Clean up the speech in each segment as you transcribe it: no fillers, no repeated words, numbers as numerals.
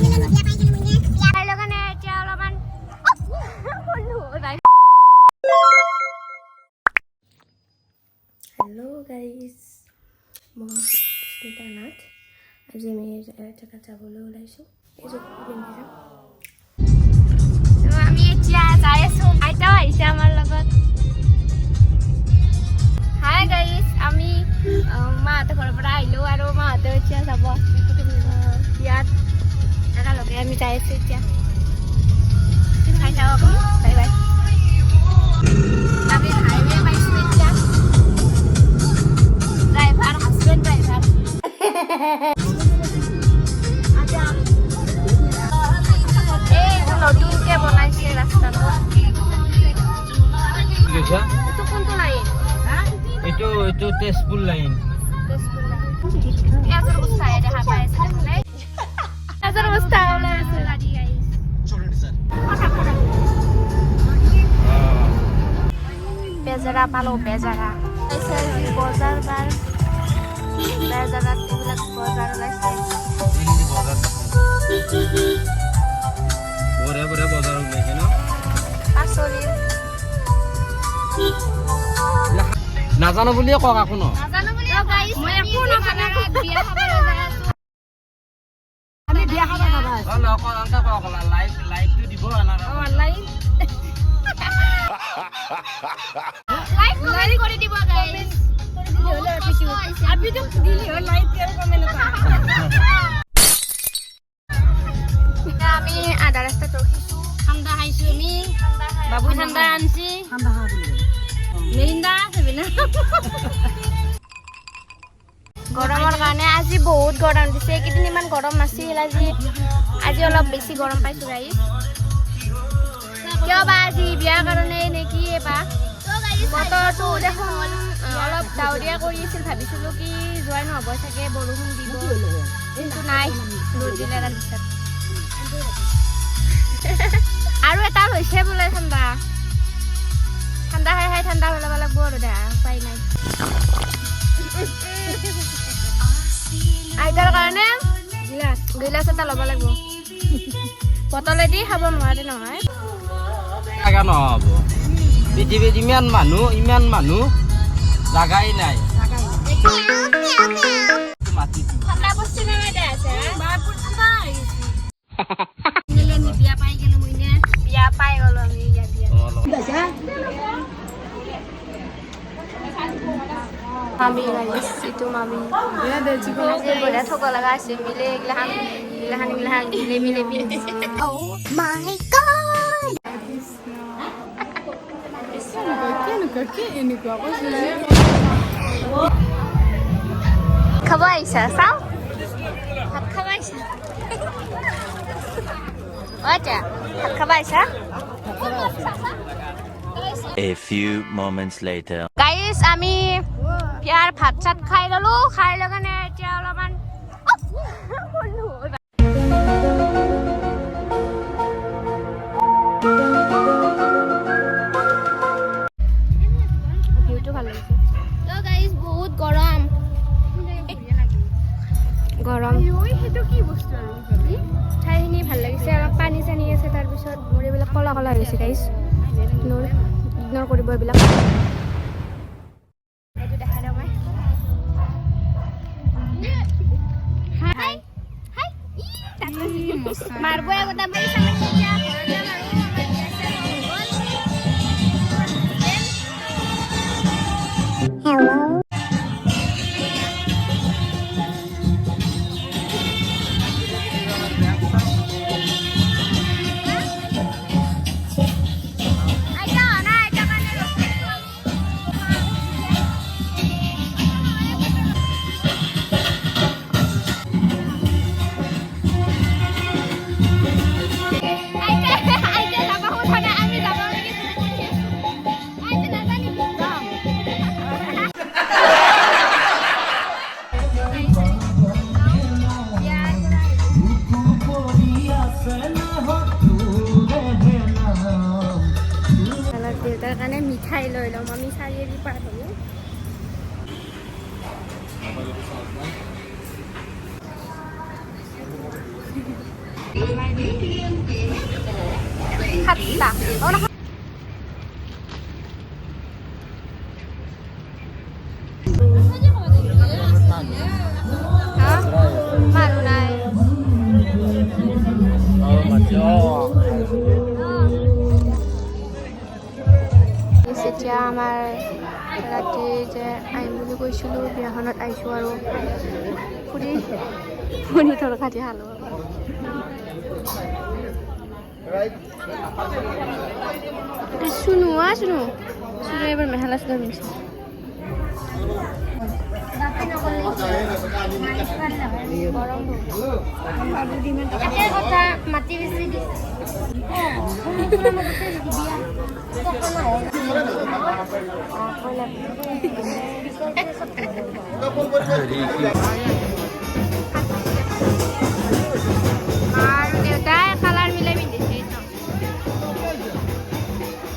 Hello guys মই স্মিতা নাথ আজি আমি জেগাত যাবলৈ ওলাইছোঁ আমি এতিয়া যাই আছোঁ আইতাও আহিছে আমাৰ লগত হাই গাইস আমি মাহঁতৰ ঘৰৰ পৰা আহিলোঁ আৰু মাহঁতেও এতিয়া যাব ইয়াত একেলগে আমি যাই আছোঁ এতিয়া খাই যাওঁ বাই বাই আমি হাইৱে পাইছোঁ এতিয়া ড্ৰাইভাৰ হাজবেন্ড ড্ৰাইভাৰ এই নতুনকে বনাইছে ৰাস্তাটো এইটো কোনটো লাইন এইটো তেজপুৰ লাইন এজৰ অৱস্থা দেখা পাই আছে এজৰ অৱস্থা ওলাই আছে গাড়ী গাইছ বেজাৰা পালো বেজাৰা বজাৰ বাৰ বেজাৰাত এইবিলাক বজাৰ ওলাইছে বঢ়িয়া বঢ়িয়া বজাৰ ওলাইছে ন পাচলি নাজানো বুলিয়ে কওক আকৌ ন নাজানো বুলি গাইছ মই একো নাজানো বিয়া খাবলৈ যাই আছো আমি বিয়া খাব যাবা অ নক আনকা কওক লাইভটো দিব না অনলাইন লাইক করে দিব গাইস अभी तो दिली हो लाइक कर कमेंट আমি আধা রাস্তা রখিছো ঠান্ডা খাইছো আমি বাবু ঠান্ডা আনছি ঠান্ডা খাবি মেরিন্দা খাবি না গৰমৰ কাৰণে আজি বহুত গৰম দিছে কেইদিন ইমান গৰম নাছিল আজি অলপ বেছি গৰম পাইছো গাইস কিয় বা আজি বিয়াৰ কাৰণে নেকি এবা বতৰটো দেখোন অলপ ডাৱৰীয়া কৰি আছিল ভাবিছিলোঁ কি যোৱাই নহ'ব চাগে বৰষুণ দিব কিন্তু নাই ৰ'দ দিলে তাৰপিছত আৰু এটা হৈছে বোলে ঠাণ্ডা খাই ঠাণ্ডা হৈ ল'ব লাগিব আৰু দে উপায় নাই আইতাৰ কাৰণে গিলাচ এটা ল'ব লাগিব বটলেদি খাব নোৱাৰে নহয় জাগা নহ'ব পৃথিৱীত ইমান মানুহ জাগাই নাই ঠাণ্ডা বস্তু নাই দে আছে বাপুৰ ঠাণ্ডা আহিছে নিলে নি বিয়া পাই গেলো মইনে বিয়া পাই গলো আমি ইয়া বিয়া মামি গাইছ ইটো মামি বঢ়িয়া থ'ব লগা আছে মিলে এইগিলাখান মিলে মাই গড খাব আহিছা চাওঁ ভাত খাব আহিছা আচ্ছা ভাত খাব আহিছা A few moments later. গাইছ আমি বিয়াৰ ভাত চাত খাই ললো খাই লগানে এতিয়া অলপমান ভিউটো ভাল লাগিছে তো গাইছ বহুত গৰম সেইটো কি বস্তু আৰু ঠাইখিনি ভাল লাগিছে অলপ পানী চানী আছে তাৰপিছত মোৰ এইবিলাক কলা কলা হৈছে গাইছ ইগনৰ কৰিব এইবিলাক এইটো দেখা দিওঁ মই হাই মাৰব আগতে মই হেল্ল' দেউতাৰ কাৰণে মিঠাই লৈ ল'ম আমি চাৰিআলি পাৰ হ'লোঁ সাতটা মানুহ নাই এতিয়া আমাৰ ৰাতি যে আহিম বুলি কৈছিলোঁ বিয়াখনত আহিছোঁ আৰু ফুৰি তৰকাৰী খালোঁ শুনো এবাৰ মেখেলা চাদৰ পিন্ধিছে মাটি বেছি আৰু দেউতাই কালাৰ মিলাই পিন্ধিছে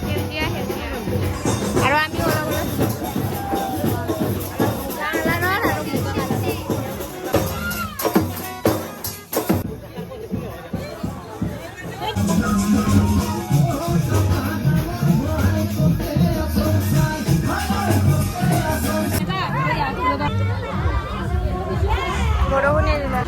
সেউজীয়া আৰু আমি অলপ বৰষুণে দিলা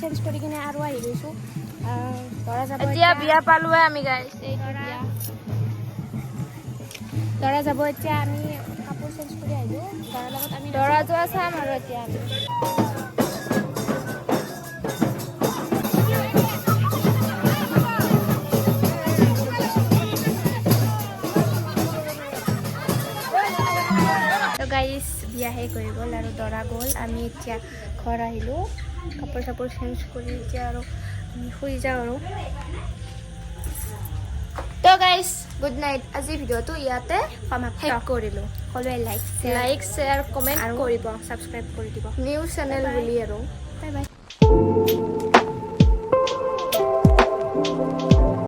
চেঞ্জ কৰি কিনে আৰু আহি গৈছোঁ এতিয়া বিয়া পালোৱে আমি গাইছ দৰা যাব এতিয়া আমি কাপোৰ চেঞ্জ কৰি আহিলোঁ দৰাৰ লগত আমি দৰা যোৱা চাম আৰু এতিয়া আমি গাইছ বিয়া শেষ হৈ গ'ল আৰু দৰা গ'ল আমি এতিয়া ঘৰ আহিলোঁ কাপোৰ চাপোৰ চেঞ্জ কৰি এতিয়া আৰু আমি শুই যাওঁ আৰু তো গাইছ গুড নাইট আজি ভিডিঅ'টো ইয়াতে শেষ কৰিলোঁ সকলোৱে লাইক শ্বেয়াৰ কমেণ্ট কৰিব ছাবস্ক্ৰাইব কৰি দিব নিউজ চেনেল বুলি আৰু বাই বাই